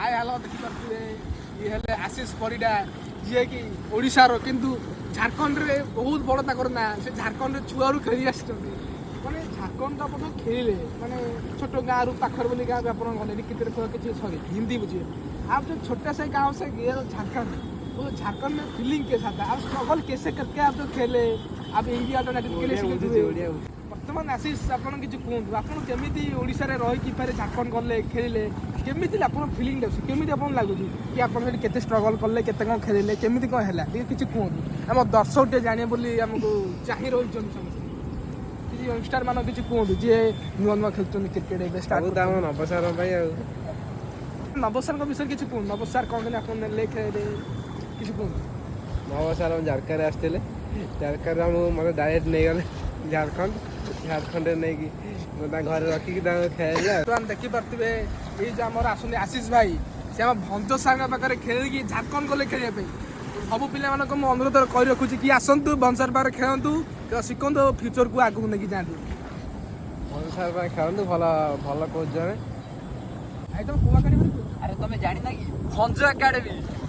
hi hello देखिपे ये हेले आशीष परिडा जी कि ओडिशार किंतु झारखंड रे बहुत बड़ ताकर ना से झारखंड रे छुआ रु खेली आछथि माने झारखंड ता पतो खेले माने छोट गाँव रु पाखर बोली गाँव आपन गले कितरे किछि सॉरी हिंदी बुझिए आप जो छोटा सा गाँव से गए झारखंड वो झारखंड में फीलिंग के साथ आप स्ट्रगल कैसे करके आप जो खेले आप इंडिया के लिए बर्तमान आशीष आपन किछि कहूँ आपन केमिति ओडिसा रे रही कि पारे झारखंड गले खेलिले केमिति आपन फीलिंग देछि केमिति आपन लागुछि कि आपन हेड केते स्ट्रगल करले केते कोन खेलिले केमिति कोन हैला टी किछि कहूँ हम दर्शक टे जाने बोली हमको चाहि रही छन समस्त किछि यंगस्टर मानो किछि कहूँ जे नुवा नुवा खेलछन क्रिकेट एबे स्टार्ट बहुत दाम नबसार भाई आ नबसार को विषय किछि कहूँ नबसार कोन आपन लेखे किछि कहूँ नबसार हम झारखंड आसते झारखंड मतलब डायरेक्ट नहीं गले झारखंड नहीं कि घर रखिकी खेल देखी पारे ये जो आम आसुन आशीष भाई से आम भंज सार पाखे खेल झारखंड गले खेलने सब पिला अनुरोध कर रखुच्छी कि आसतु भंसार पाखे खेलतु शिखु फ्यूचर को आगू नहीं जातु भंसार खेलतु भल भल कोच जमे तुम अरे तुम जानी ना कि भंज एकेडमी